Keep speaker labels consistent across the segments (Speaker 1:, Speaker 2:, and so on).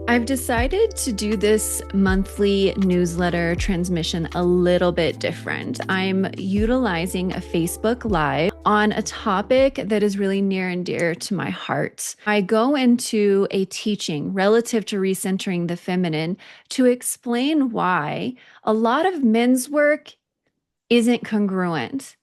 Speaker 1: I've decided to do this monthly newsletter transmission a little bit different. I'm utilizing a Facebook Live on a topic that is really near and dear to my heart. I go into a teaching relative to recentering the feminine to explain why a lot of men's work isn't congruent.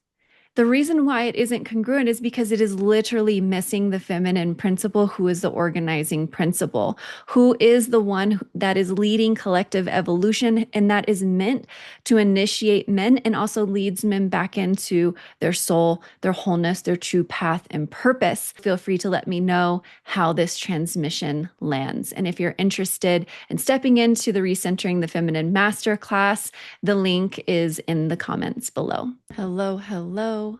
Speaker 1: The reason why it isn't congruent is because it is literally missing the feminine principle, who is the organizing principle, who is the one that is leading collective evolution, and that is meant to initiate men and also leads men back into their soul, their wholeness, their true path and purpose. Feel free to let me know how this transmission lands. And if you're interested in stepping into the Recentering the Feminine Masterclass, the link is in the comments below. Hello, hello,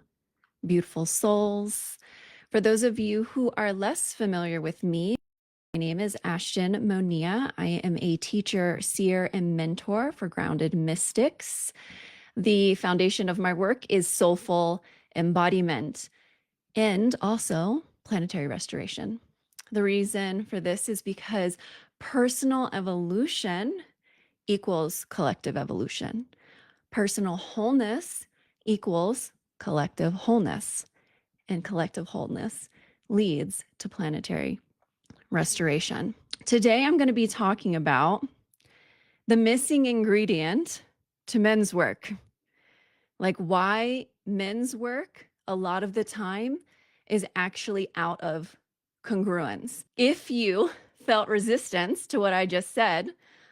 Speaker 1: beautiful souls. For those of you who are less familiar with me, my name is Ashtyn Monea. I am a teacher, seer, and mentor for grounded mystics. The foundation of my work is soulful embodiment and also planetary restoration. The reason for this is because personal evolution equals collective evolution. Personal wholeness equals collective wholeness, and collective wholeness leads to planetary restoration. Today, I'm going to be talking about the missing ingredient to men's work, like why men's work a lot of the time is actually out of congruence. If you felt resistance to what I just said,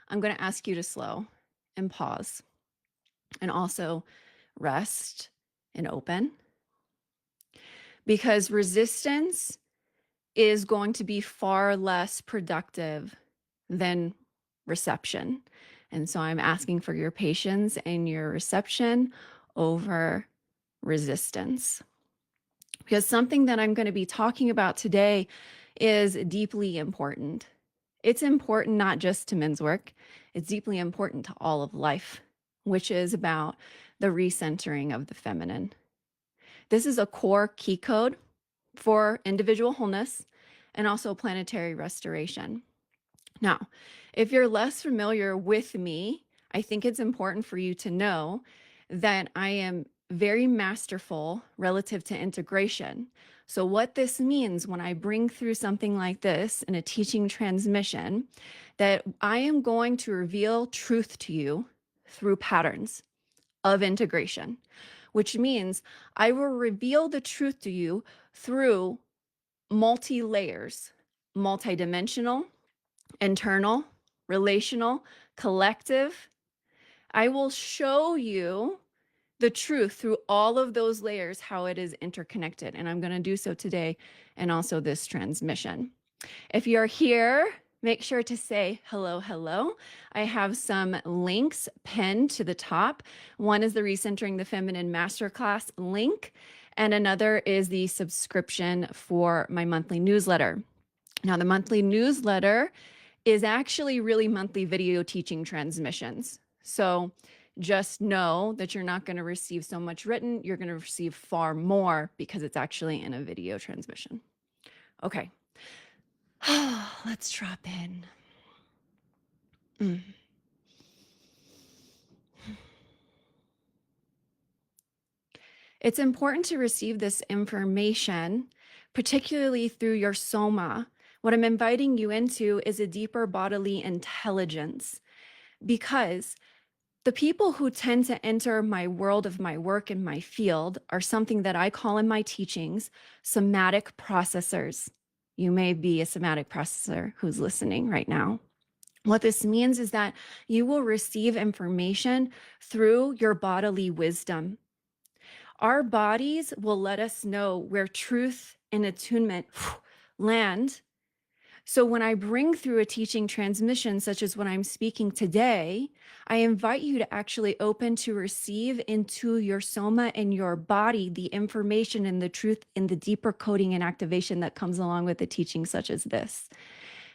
Speaker 1: I'm going to ask you to slow and pause and also rest and open, because resistance is going to be far less productive than reception. And so I'm asking for your patience and your reception over resistance, because something that I'm going to be talking about today is deeply important. It's important not just to men's work, it's deeply important to all of life, which is about the recentering of the feminine. This is a core key code for individual wholeness and also planetary restoration. Now, if you're less familiar with me, I think it's important for you to know that I am very masterful relative to integration. So what this means when I bring through something like this in a teaching transmission, that I am going to reveal truth to you through patterns of integration, which means I will reveal the truth to you through multi-layers, multidimensional, internal, relational, collective. I will show you the truth through all of those layers, how it is interconnected. And I'm going to do so today and also this transmission. If you're here, make sure to say hello, hello. I have some links pinned to the top. One is the Recentering the Feminine Masterclass link, and another is the subscription for my monthly newsletter. Now, the monthly newsletter is actually really monthly video teaching transmissions. So just know that you're not going to receive so much written, you're going to receive far more because it's actually in a video transmission. Okay. Let's drop in. It's important to receive this information, particularly through your soma. What I'm inviting you into is a deeper bodily intelligence, because the people who tend to enter my world of my work and my field are something that I call in my teachings somatic processors. You may be a somatic processor who's listening right now. What this means is that you will receive information through your bodily wisdom. Our bodies will let us know where truth and attunement land. So when I bring through a teaching transmission, such as what I'm speaking today, I invite you to actually open to receive into your soma and your body the information and the truth and the deeper coding and activation that comes along with a teaching such as this.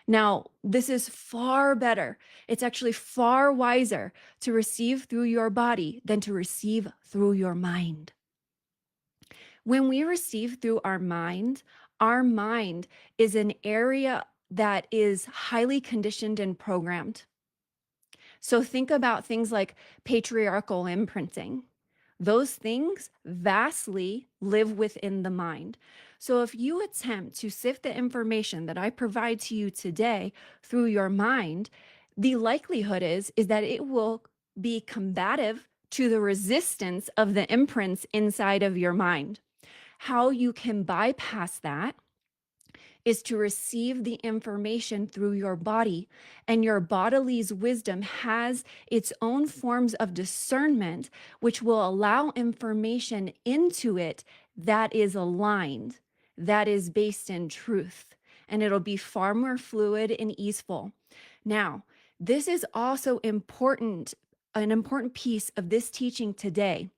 Speaker 1: Now, this is far better. It's actually far wiser to receive through your body than to receive through your mind. When we receive through our mind is an area that is highly conditioned and programmed. So think about things like patriarchal imprinting. Those things vastly live within the mind. So if you attempt to sift the information that I provide to you today through your mind, the likelihood is that it will be combative to the resistance of the imprints inside of your mind. How you can bypass that is to receive the information through your body. And your body's wisdom has its own forms of discernment, which will allow information into it that is aligned, that is based in truth. And it'll be far more fluid and easeful. Now, this is also important, an important piece of this teaching today,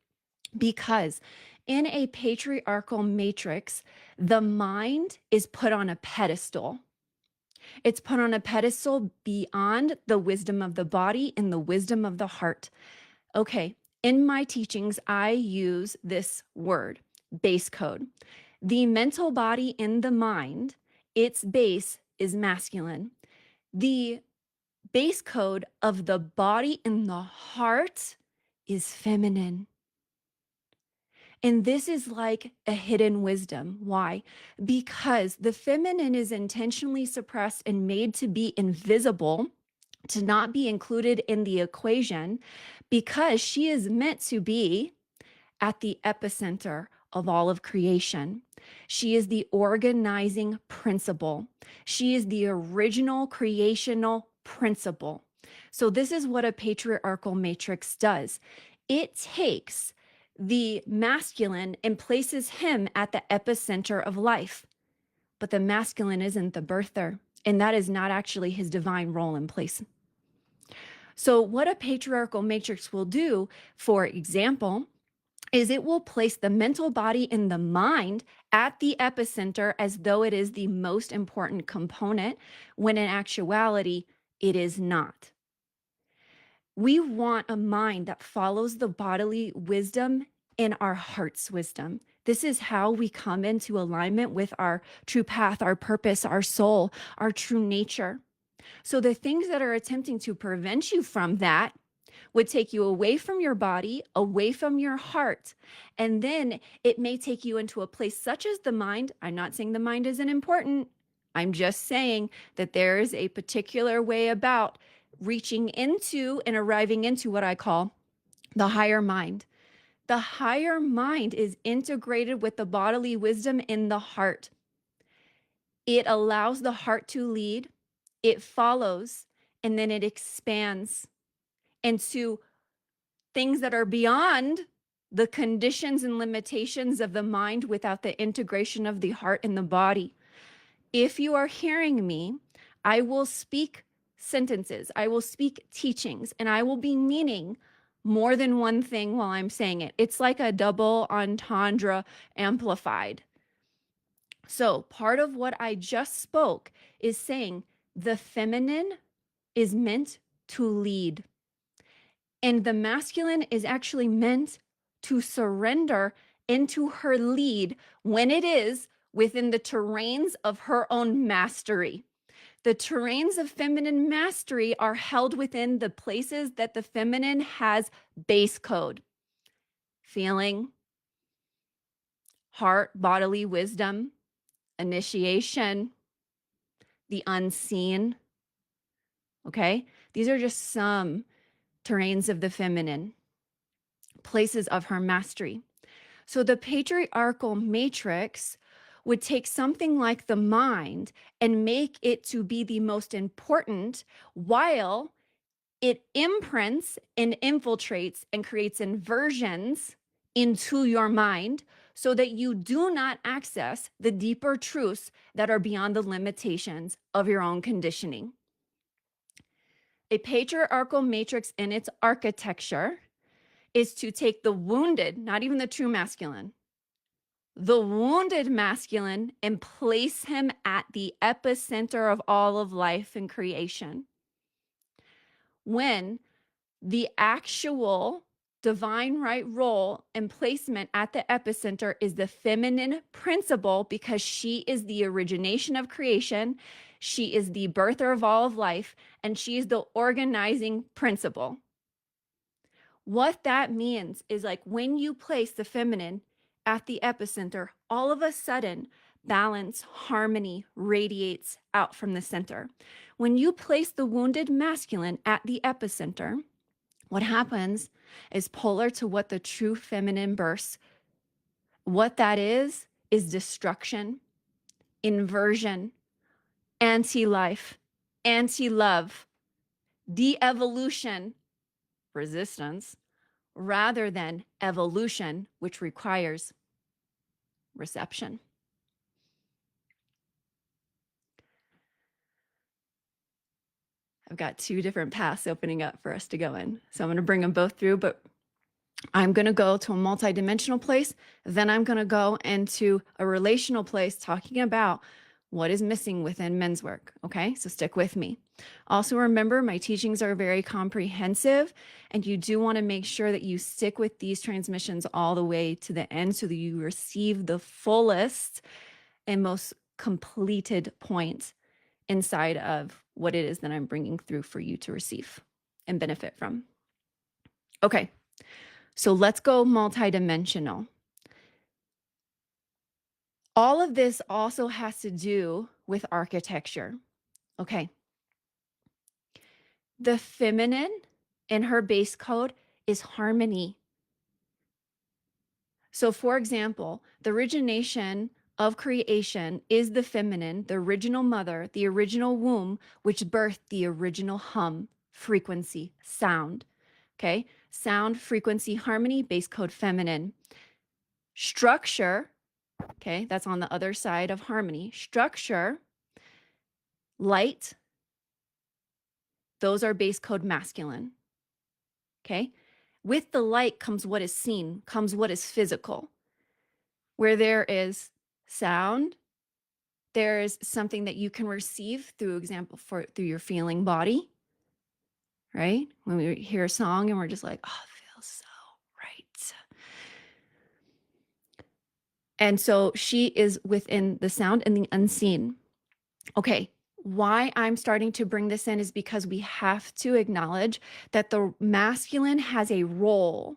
Speaker 1: because in a patriarchal matrix, the mind is put on a pedestal. It's put on a pedestal beyond the wisdom of the body and the wisdom of the heart. Okay, in my teachings, I use this word, base code. The mental body in the mind, its base is masculine. The base code of the body in the heart is feminine. And this is like a hidden wisdom. Why? Because the feminine is intentionally suppressed and made to be invisible, to not be included in the equation, because she is meant to be at the epicenter of all of creation. She is the organizing principle. She is the original creational principle. So this is what a patriarchal matrix does. It takes the masculine and places him at the epicenter of life. But the masculine isn't the birther, and that is not actually his divine role in place. So what a patriarchal matrix will do, for example, is it will place the mental body and the mind at the epicenter as though it is the most important component, when in actuality, it is not. We want a mind that follows the bodily wisdom and our heart's wisdom. This is how we come into alignment with our true path, our purpose, our soul, our true nature. So the things that are attempting to prevent you from that would take you away from your body, away from your heart. And then it may take you into a place such as the mind. I'm not saying the mind isn't important. I'm just saying that there is a particular way about reaching into and arriving into what I call the higher mind. The higher mind is integrated with the bodily wisdom in the heart. It allows the heart to lead, it follows, and then it expands into things that are beyond the conditions and limitations of the mind without the integration of the heart and the body. If you are hearing me, I will speak sentences, I will speak teachings, and I will be meaning more than one thing while I'm saying it. It's like a double entendre amplified. So part of what I just spoke is saying the feminine is meant to lead. And the masculine is actually meant to surrender into her lead when it is within the terrains of her own mastery. The terrains of feminine mastery are held within the places that the feminine has base code. Feeling, heart, bodily wisdom, initiation, the unseen. Okay? These are just some terrains of the feminine, places of her mastery. So the patriarchal matrix would take something like the mind and make it to be the most important, while it imprints and infiltrates and creates inversions into your mind so that you do not access the deeper truths that are beyond the limitations of your own conditioning. A patriarchal matrix in its architecture is to take the wounded, not even the true masculine, the wounded masculine, and place him at the epicenter of all of life and creation. When the actual divine right role and placement at the epicenter is the feminine principle, because she is the origination of creation. She is the birther of all of life, and she is the organizing principle. What that means is like when you place the feminine at the epicenter, all of a sudden, balance, harmony radiates out from the center. When you place the wounded masculine at the epicenter, what happens is polar to what the true feminine bursts. What that is destruction, inversion, anti-life, anti-love, de-evolution, resistance, rather than evolution, which requires reception. I've got two different paths opening up for us to go in. So I'm going to bring them both through, but I'm going to go to a multidimensional place. Then I'm going to go into a relational place talking about what is missing within men's work. Okay, so stick with me. Also remember, my teachings are very comprehensive, and you do want to make sure that you stick with these transmissions all the way to the end so that you receive the fullest and most completed point inside of what it is that I'm bringing through for you to receive and benefit from. Okay, so let's go multidimensional. All of this also has to do with architecture. Okay. The feminine in her base code is harmony. So for example, the origination of creation is the feminine, the original mother, the original womb, which birthed the original hum, frequency, sound. Okay. Sound, frequency, harmony, base code feminine. Structure, okay, that's on the other side of harmony. Structure, light, those are base code masculine. Okay. With the light comes what is seen, comes what is physical. Where there is sound, there is something that you can receive through through your feeling body, right? When we hear a song and we're just like, oh, it feels so right. And so she is within the sound and the unseen. Okay, why I'm starting to bring this in is because we have to acknowledge that the masculine has a role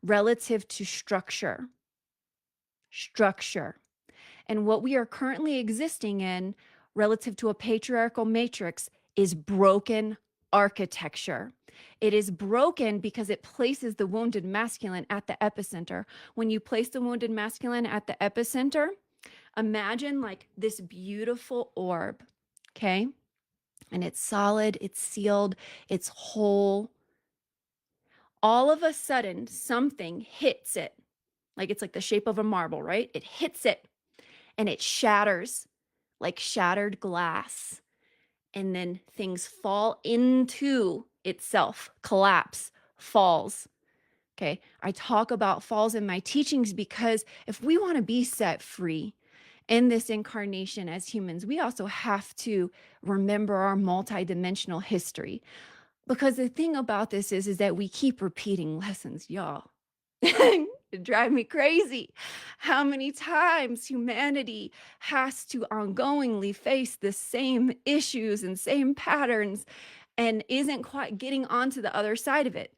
Speaker 1: relative to structure. And what we are currently existing in relative to a patriarchal matrix is broken architecture. It is broken because it places the wounded masculine at the epicenter. When you place the wounded masculine at the epicenter, imagine like this beautiful orb, okay? And it's solid, it's sealed, it's whole. All of a sudden, something hits it. Like it's like the shape of a marble, right? It hits it and it shatters like shattered glass. And then things fall into itself, collapse, falls. Okay. I talk about falls in my teachings because if we want to be set free in this incarnation as humans, we also have to remember our multidimensional history. Because the thing about this is that we keep repeating lessons, y'all. It drives me crazy how many times humanity has to ongoingly face the same issues and same patterns and isn't quite getting onto the other side of it.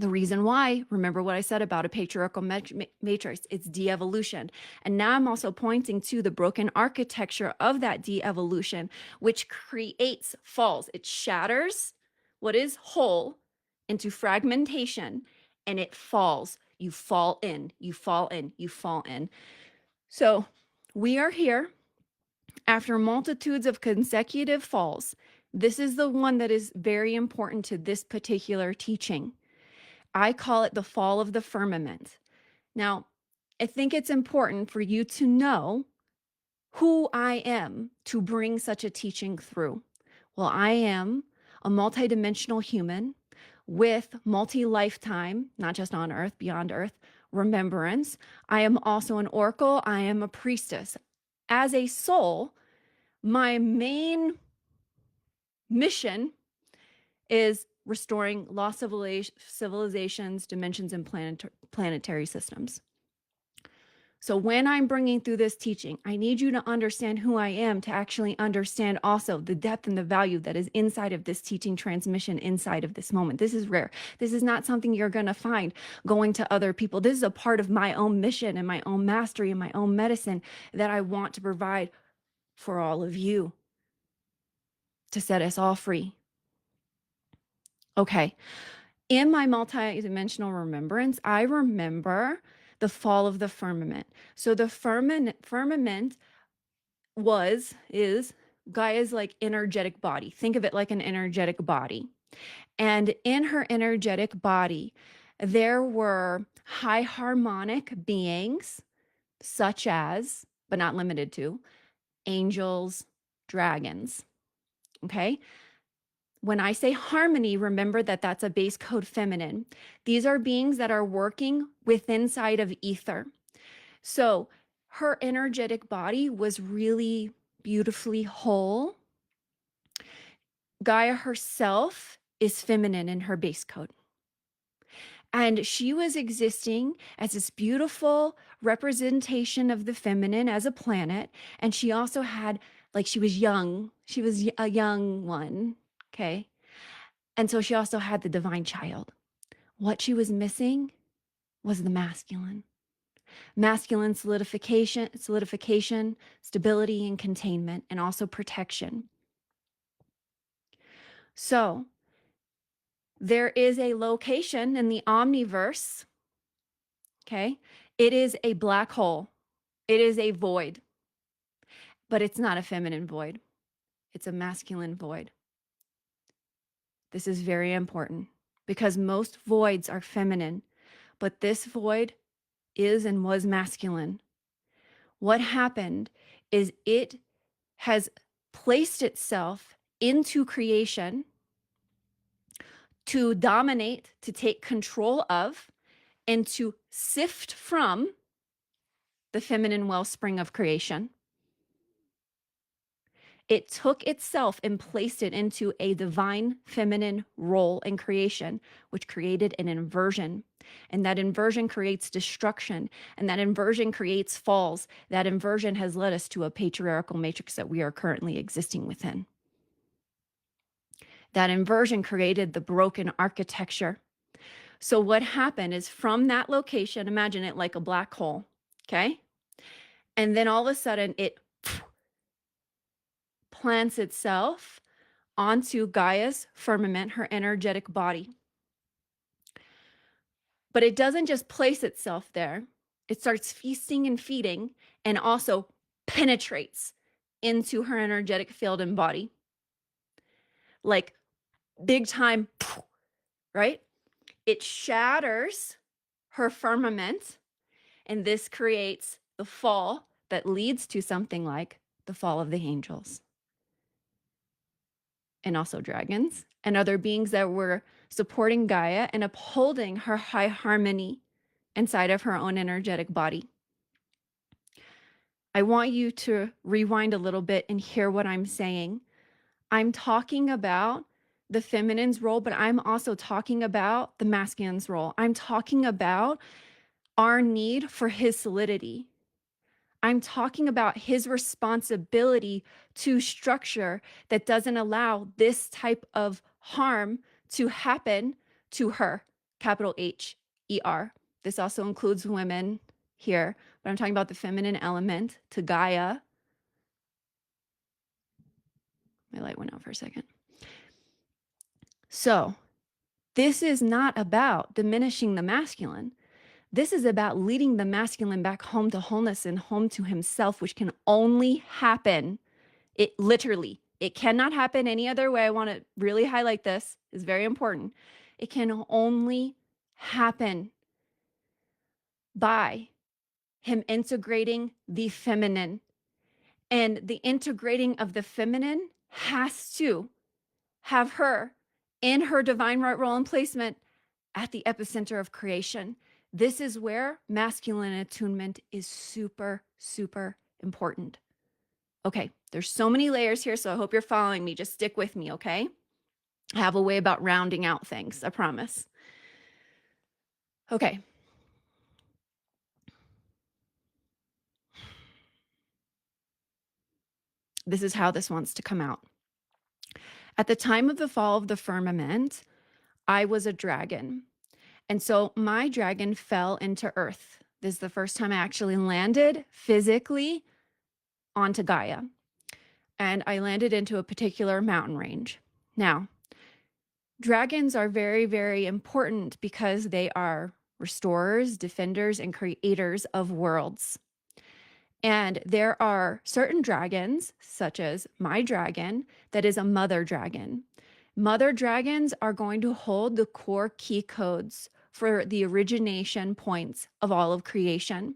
Speaker 1: The reason why, remember what I said about a patriarchal matrix, it's de-evolution. And now I'm also pointing to the broken architecture of that de-evolution, which creates falls. It shatters what is whole into fragmentation, and it falls. You fall in, you fall in, you fall in. So we are here after multitudes of consecutive falls. This is the one that is very important to this particular teaching. I call it the fall of the firmament. Now, I think it's important for you to know who I am to bring such a teaching through. Well, I am a multidimensional human with multi-lifetime, not just on earth, beyond earth, remembrance. I am also an oracle. I am a priestess. As a soul, my main mission is restoring lost civilizations, dimensions, and planetary systems. So when I'm bringing through this teaching, I need you to understand who I am to actually understand also the depth and the value that is inside of this teaching transmission inside of this moment. This is rare. This is not something you're going to find going to other people. This is a part of my own mission and my own mastery and my own medicine that I want to provide for all of you to set us all free. Okay. In my multidimensional remembrance, I remember the fall of the firmament. So the firmament is Gaia's like energetic body. Think of it like an energetic body. And in her energetic body, there were high harmonic beings, such as, but not limited to, angels, dragons. Okay. When I say harmony, remember that that's a base code feminine. These are beings that are working within inside of ether. So her energetic body was really beautifully whole. Gaia herself is feminine in her base code. And she was existing as this beautiful representation of the feminine as a planet. And she also had, like, she was young. She was a young one. Okay. And so she also had the divine child. What she was missing was the masculine. Masculine solidification, stability and containment, and also protection. So there is a location in the omniverse. Okay. It is a black hole. It is a void, but it's not a feminine void. It's a masculine void. This is very important because most voids are feminine, but this void is and was masculine. What happened is it has placed itself into creation to dominate, to take control of, and to sift from the feminine wellspring of creation. It took itself and placed it into a divine feminine role in creation, which created an inversion. And that inversion creates destruction. And that inversion creates falls. That inversion has led us to a patriarchal matrix that we are currently existing within. That inversion created the broken architecture. So what happened is from that location, imagine it like a black hole, okay? And then all of a sudden it plants itself onto Gaia's firmament, her energetic body. But it doesn't just place itself there. It starts feasting and feeding and also penetrates into her energetic field and body. Like big time, right? It shatters her firmament, and this creates the fall that leads to something like the fall of the angels. And also dragons and other beings that were supporting Gaia and upholding her high harmony inside of her own energetic body. I want you to rewind a little bit and hear what I'm saying. I'm talking about the feminine's role, but I'm also talking about the masculine's role. I'm talking about our need for his solidity. I'm talking about his responsibility to structure that doesn't allow this type of harm to happen to her, capital H-E-R. This also includes women here, but I'm talking about the feminine element to Gaia. My light went out for a second. So this is not about diminishing the masculine. This is about leading the masculine back home to wholeness and home to himself, which can only happen. It cannot happen any other way. I want to really highlight this. It's very important. It can only happen by him integrating the feminine. And the integrating of the feminine has to have her in her divine right role and placement at the epicenter of creation. This is where masculine attunement is super, super important. Okay, there's so many layers here, so I hope you're following me. Just stick with me, okay? I have a way about rounding out things, I promise. Okay. This is how this wants to come out. At the time of the fall of the firmament, I was a dragon. And so my dragon fell into earth. This is the first time I actually landed physically onto Gaia. And I landed into a particular mountain range. Now, dragons are very, very important because they are restorers, defenders, and creators of worlds. And there are certain dragons, such as my dragon, that is a mother dragon. Mother dragons are going to hold the core key codes for the origination points of all of creation.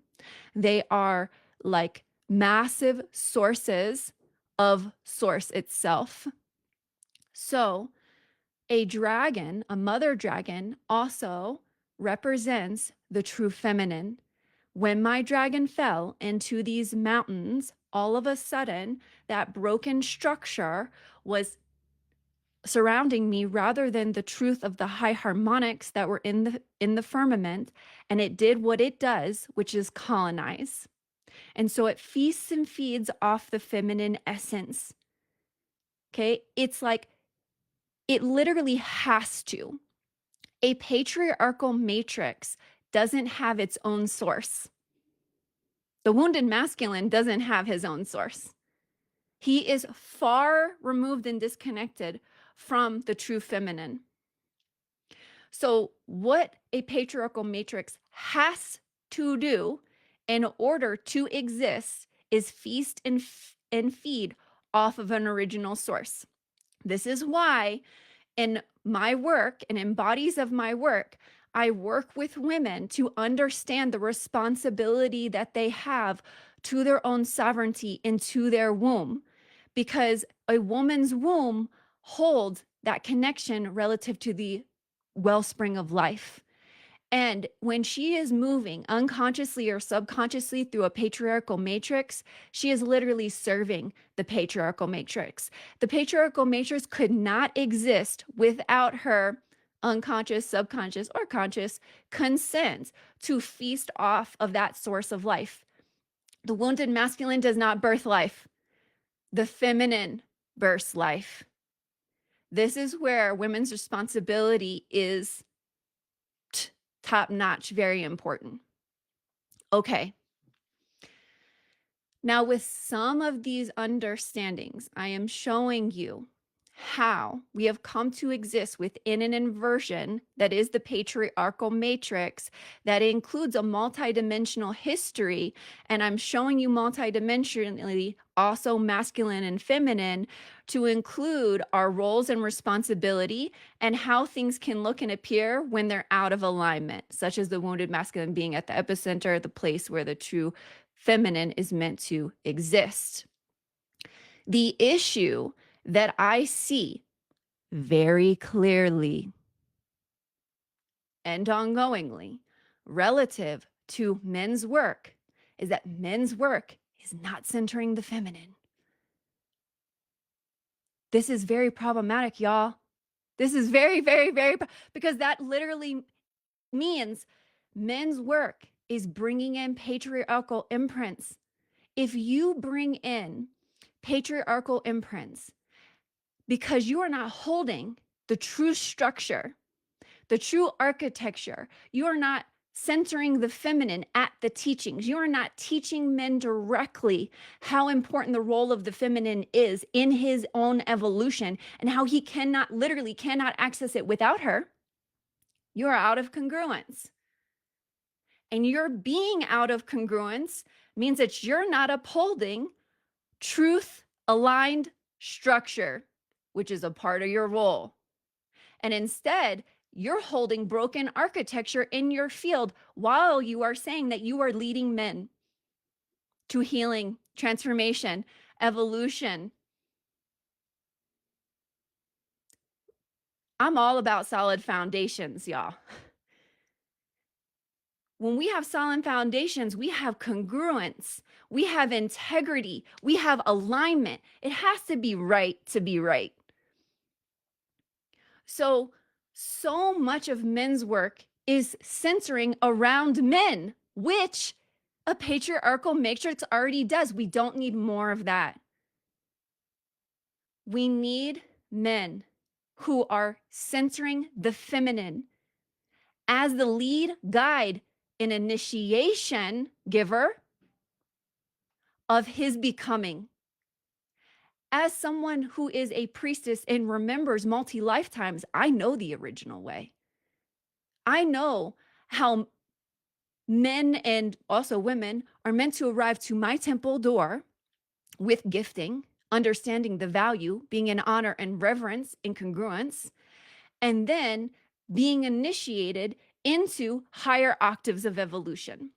Speaker 1: They are like massive sources of source itself. So, a dragon, a mother dragon, also represents the true feminine. When my dragon fell into these mountains, all of a sudden, that broken structure was surrounding me rather than the truth of the high harmonics that were in the firmament, and it did what it does, which is colonize. And so it feasts and feeds off the feminine essence. Okay? It's like it literally has to. A patriarchal matrix doesn't have its own source. The wounded masculine doesn't have his own source. He is far removed and disconnected from the true feminine. So what a patriarchal matrix has to do in order to exist is feast and feed off of an original source. This is why in my work and in bodies of my work, I work with women to understand the responsibility that they have to their own sovereignty and to their womb, because a woman's womb holds that connection relative to the wellspring of life. And when she is moving unconsciously or subconsciously through a patriarchal matrix, she is literally serving the patriarchal matrix. The patriarchal matrix could not exist without her unconscious, subconscious, or conscious consent to feast off of that source of life. The wounded masculine does not birth life. The feminine births life. This is where women's responsibility is top notch, very important. Okay. Now, with some of these understandings, I am showing you how we have come to exist within an inversion that is the patriarchal matrix that includes a multidimensional history. And I'm showing you multidimensionally also masculine and feminine to include our roles and responsibility and how things can look and appear when they're out of alignment, such as the wounded masculine being at the epicenter, the place where the true feminine is meant to exist. The issue that I see very clearly and ongoingly relative to men's work is that men's work is not centering the feminine. This is very problematic, y'all. This is very, very, very, because that literally means men's work is bringing in patriarchal imprints. If you bring in patriarchal imprints because you are not holding the true structure, the true architecture, you are not centering the feminine at the teachings. You are not teaching men directly how important the role of the feminine is in his own evolution and how he literally cannot access it without her. You're out of congruence. And your being out of congruence means that you're not upholding truth aligned structure, which is a part of your role. And instead, you're holding broken architecture in your field while you are saying that you are leading men to healing, transformation, evolution. I'm all about solid foundations, y'all. When we have solid foundations, we have congruence, we have integrity, we have alignment. It has to be right to be right. So much of men's work is centering around men, which a patriarchal matrix already does. We don't need more of that. We need men who are centering the feminine as the lead guide and initiation giver of his becoming. As someone who is a priestess and remembers multi-lifetimes, I know the original way. I know how men and also women are meant to arrive to my temple door with gifting, understanding the value, being in honor and reverence and congruence, and then being initiated into higher octaves of evolution.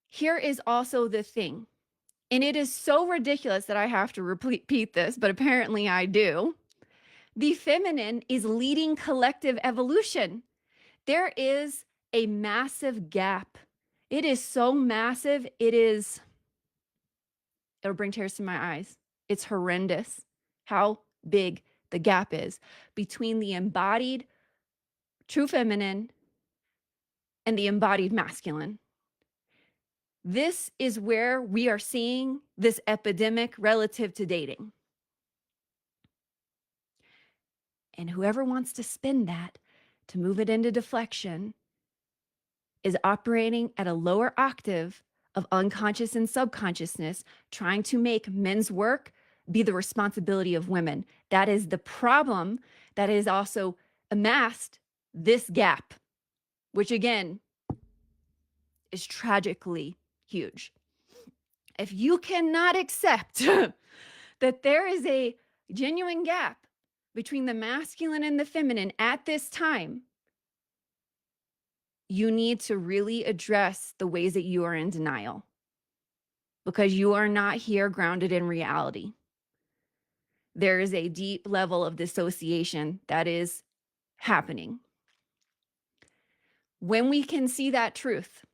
Speaker 1: Here is also the thing, and it is so ridiculous that I have to repeat this, but apparently I do. The feminine is leading collective evolution. There is a massive gap. It is so massive, it'll bring tears to my eyes. It's horrendous how big the gap is between the embodied true feminine and the embodied masculine. This is where we are seeing this epidemic relative to dating. And whoever wants to spin that to move it into deflection is operating at a lower octave of unconscious and subconsciousness, trying to make men's work be the responsibility of women. That is the problem that is also amassed this gap, which again is tragically huge. If you cannot accept that there is a genuine gap between the masculine and the feminine at this time, you need to really address the ways that you are in denial, because you are not here grounded in reality. There is a deep level of dissociation that is happening. When we can see that truth,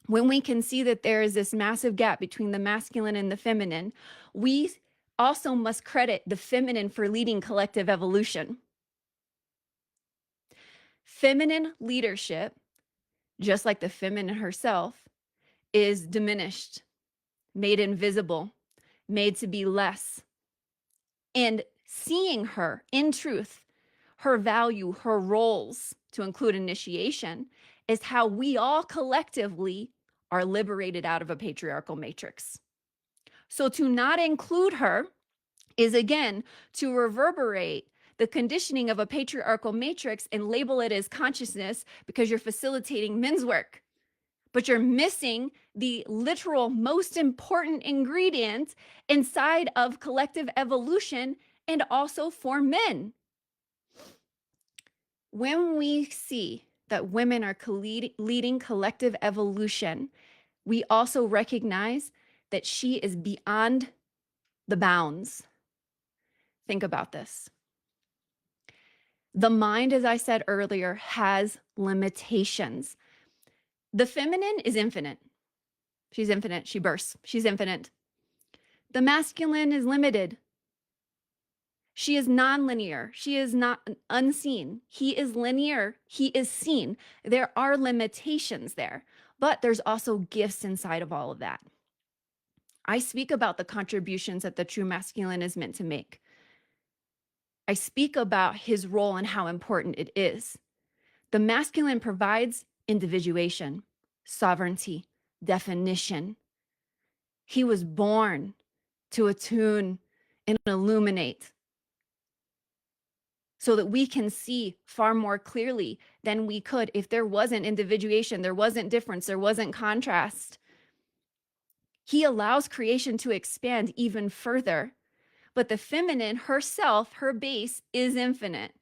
Speaker 1: when we can see that there is this massive gap between the masculine and the feminine, we also must credit the feminine for leading collective evolution. Feminine leadership, just like the feminine herself, is diminished, made invisible, made to be less. And seeing her in truth, her value, her roles, to include initiation, is how we all collectively are liberated out of a patriarchal matrix. So to not include her is, again, to reverberate the conditioning of a patriarchal matrix and label it as consciousness because you're facilitating men's work. But you're missing the literal most important ingredient inside of collective evolution and also for men. When we see that women are leading collective evolution, we also recognize that she is beyond the bounds. Think about this. The mind, as I said earlier, has limitations. The feminine is infinite. She's infinite. She bursts. She's infinite. The masculine is limited. She is non-linear. She is not unseen. He is linear. He is seen. There are limitations there, but there's also gifts inside of all of that. I speak about the contributions that the true masculine is meant to make. I speak about his role and how important it is. The masculine provides individuation, sovereignty, definition. He was born to attune and illuminate so that we can see far more clearly than we could if there wasn't individuation, there wasn't difference, there wasn't contrast. He allows creation to expand even further. But the feminine herself, her base is infinite.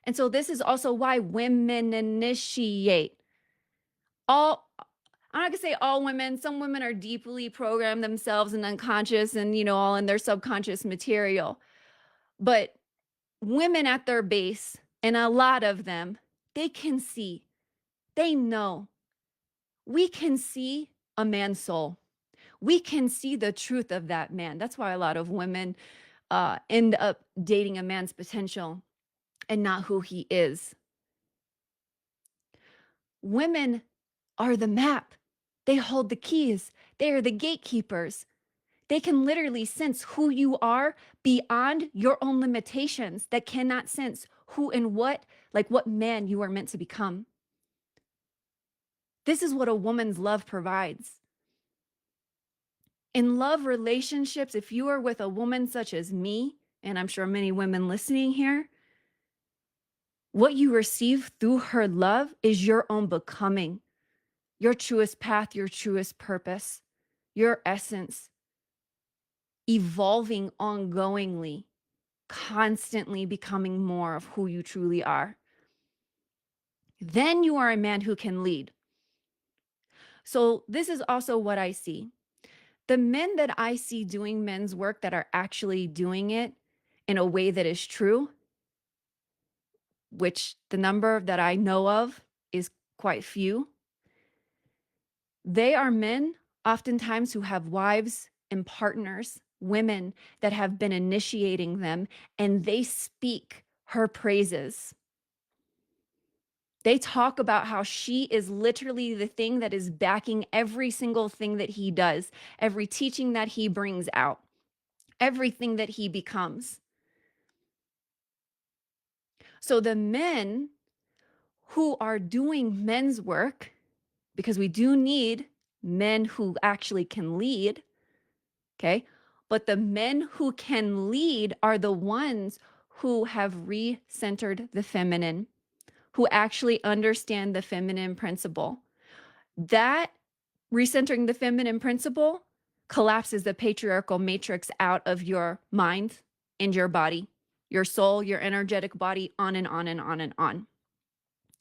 Speaker 1: And so this is also why women initiate. I'm not gonna say all women, some women are deeply programmed themselves and unconscious and, all in their subconscious material. But women at their base, and a lot of them, they can see, they know. We can see a man's soul. We can see the truth of that man. That's why a lot of women end up dating a man's potential and not who he is. Women are the map. They hold the keys. They are the gatekeepers. They can literally sense who you are beyond your own limitations, that cannot sense who and what, like what man you are meant to become. This is what a woman's love provides. In love relationships, if you are with a woman such as me, and I'm sure many women listening here, what you receive through her love is your own becoming, your truest path, your truest purpose, your essence, evolving ongoingly, constantly becoming more of who you truly are. Then you are a man who can lead. So this is also what I see. The men that I see doing men's work that are actually doing it in a way that is true, which the number that I know of is quite few, they are men oftentimes who have wives and partners, women that have been initiating them, and they speak her praises. They talk about how she is literally the thing that is backing every single thing that he does, every teaching that he brings out, everything that he becomes. So the men who are doing men's work, because we do need men who actually can lead, okay? But the men who can lead are the ones who have re-centered the feminine, who actually understand the feminine principle. That recentering the feminine principle collapses the patriarchal matrix out of your mind and your body, your soul, your energetic body, on and on and on and on.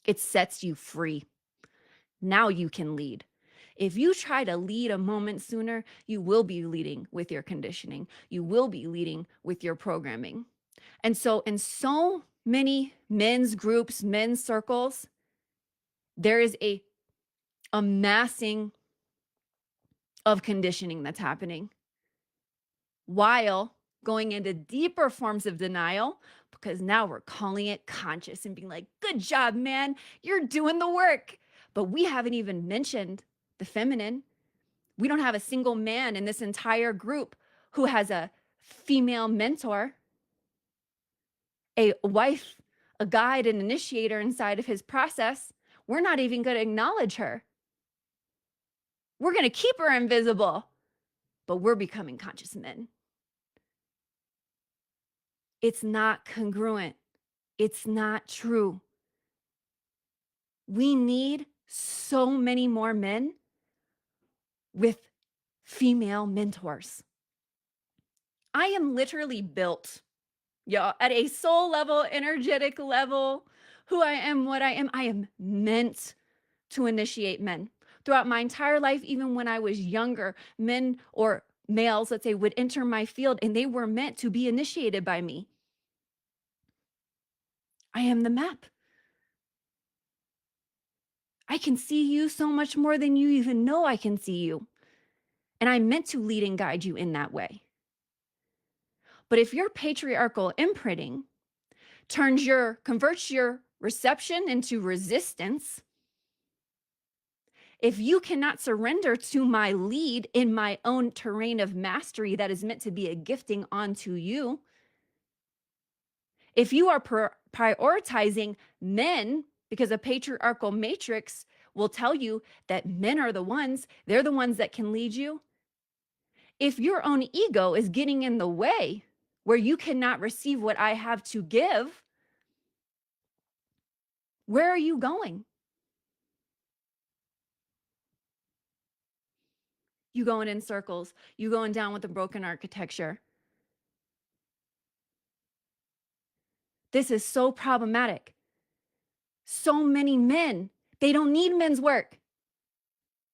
Speaker 1: It sets you free. Now you can lead. If you try to lead a moment sooner, you will be leading with your conditioning. You will be leading with your programming. And so in so many men's groups, men's circles, there is a amassing of conditioning that's happening while going into deeper forms of denial, because now we're calling it conscious and being like, good job, man, you're doing the work. But we haven't even mentioned the feminine. We don't have a single man in this entire group who has a female mentor, a wife, a guide, an initiator inside of his process. We're not even going to acknowledge her. We're going to keep her invisible, but we're becoming conscious men. It's not congruent. It's not true. We need so many more men with female mentors. I am literally built, y'all, at a soul level, energetic level, who I am, what I am meant to initiate men. Throughout my entire life, even when I was younger, men or males, let's say, would enter my field and they were meant to be initiated by me. I am the map. I can see you so much more than you even know I can see you. And I'm meant to lead and guide you in that way. But if your patriarchal imprinting converts your reception into resistance, if you cannot surrender to my lead in my own terrain of mastery that is meant to be a gifting onto you, if you are prioritizing men, because a patriarchal matrix will tell you that men are the ones, they're the ones that can lead you. If your own ego is getting in the way where you cannot receive what I have to give, where are you going? You going in circles, you going down with the broken architecture. This is so problematic. So many men, they don't need men's work.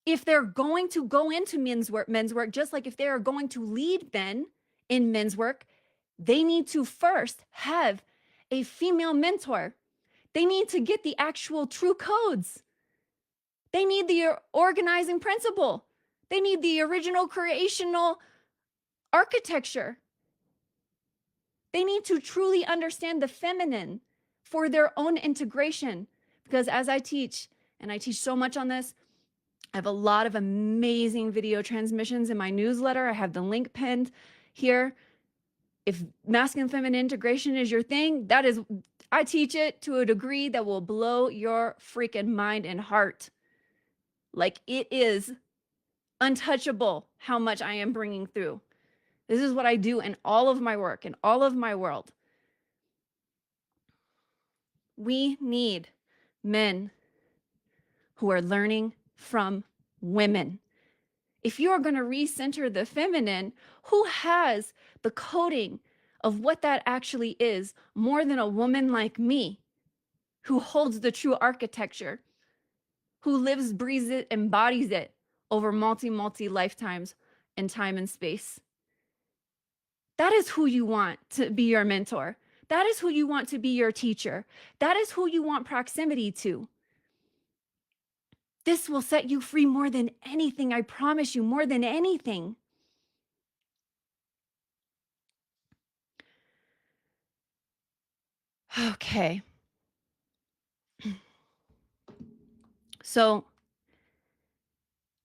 Speaker 1: If they're going to go into men's work, just like if they are going to lead men in men's work, they need to first have a female mentor. They need to get the actual true codes. They need the organizing principle. They need the original creational architecture. They need to truly understand the feminine for their own integration. Because as I teach, and I teach so much on this, I have a lot of amazing video transmissions in my newsletter. I have the link pinned here. If masculine feminine integration is your thing, I teach it to a degree that will blow your freaking mind and heart. Like, it is untouchable how much I am bringing through. This is what I do in all of my work, in all of my world. We need men who are learning from women. If you are going to recenter the feminine, who has the coding of what that actually is more than a woman like me, who holds the true architecture, who lives, breathes it, embodies it over multi lifetimes in time and space? That is who you want to be your mentor. That is who you want to be your teacher. That is who you want proximity to. This will set you free more than anything. I promise you, more than anything. Okay. So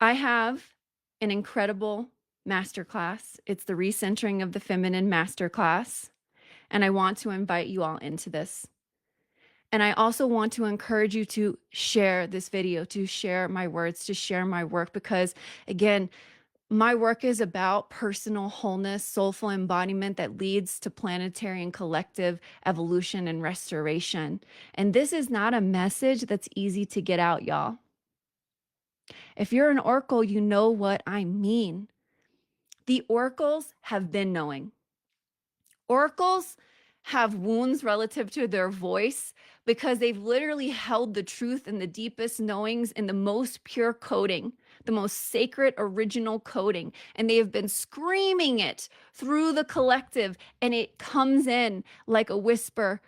Speaker 1: I have an incredible masterclass. It's the Recentering of the Feminine Masterclass. And I want to invite you all into this. And I also want to encourage you to share this video, to share my words, to share my work, because again, my work is about personal wholeness, soulful embodiment that leads to planetary and collective evolution and restoration. And this is not a message that's easy to get out, y'all. If you're an oracle, you know what I mean. The oracles have been knowing. Oracles have wounds relative to their voice because they've literally held the truth and the deepest knowings in the most pure coding, the most sacred original coding, and they have been screaming it through the collective, and it comes in like a whisper.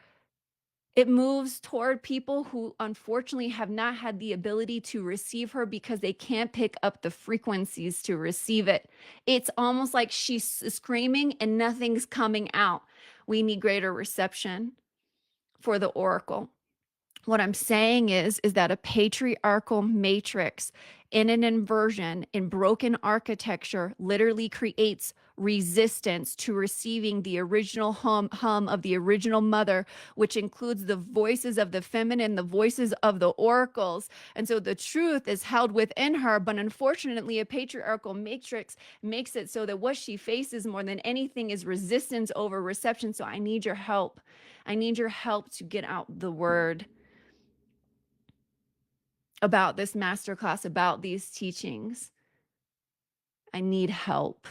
Speaker 1: It moves toward people who unfortunately have not had the ability to receive her because they can't pick up the frequencies to receive it. It's almost like she's screaming and nothing's coming out. We need greater reception for the oracle. What I'm saying is that a patriarchal matrix in an inversion, in broken architecture, literally creates resistance to receiving the original hum of the original mother, which includes the voices of the feminine, the voices of the oracles. And so the truth is held within her, but unfortunately, a patriarchal matrix makes it so that what she faces more than anything is resistance over reception. So I need your help. I need your help to get out the word about this masterclass, about these teachings. I need help.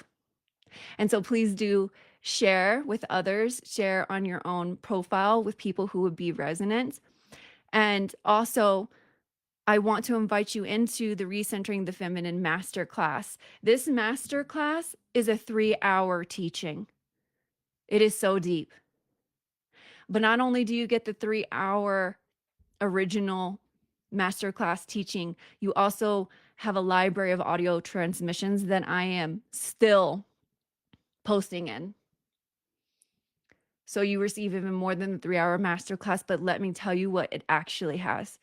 Speaker 1: And so please do share with others, share on your own profile with people who would be resonant. And also, I want to invite you into the Recentering the Feminine Masterclass. This masterclass is a 3-hour teaching. It is so deep. But not only do you get the 3-hour original masterclass teaching, you also have a library of audio transmissions that I am still posting in. So you receive even more than the 3-hour masterclass, but let me tell you what it actually has.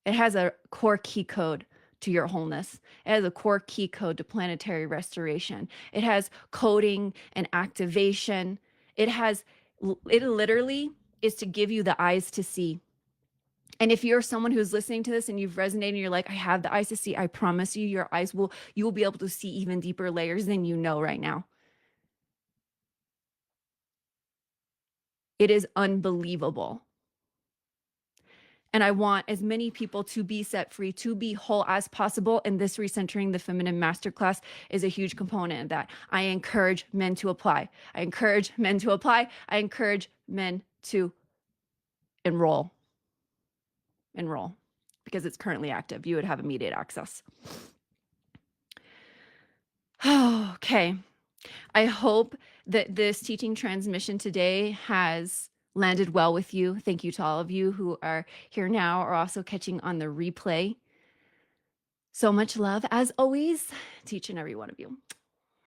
Speaker 1: It has a core key code to your wholeness. It has a core key code to planetary restoration. It has coding and activation. It literally is to give you the eyes to see. And if you're someone who's listening to this and you've resonated and you're like, I have the eyes to see, I promise you, you will be able to see even deeper layers than you know right now. It is unbelievable. And I want as many people to be set free, to be whole as possible. And this Recentering the Feminine Masterclass is a huge component of that. I encourage men to apply. I encourage men to apply. I encourage men to enroll, because it's currently active. You would have immediate access. Okay. I hope that this teaching transmission today has landed well with you. Thank you to all of you who are here now or also catching on the replay. So much love, as always, to each and every one of you.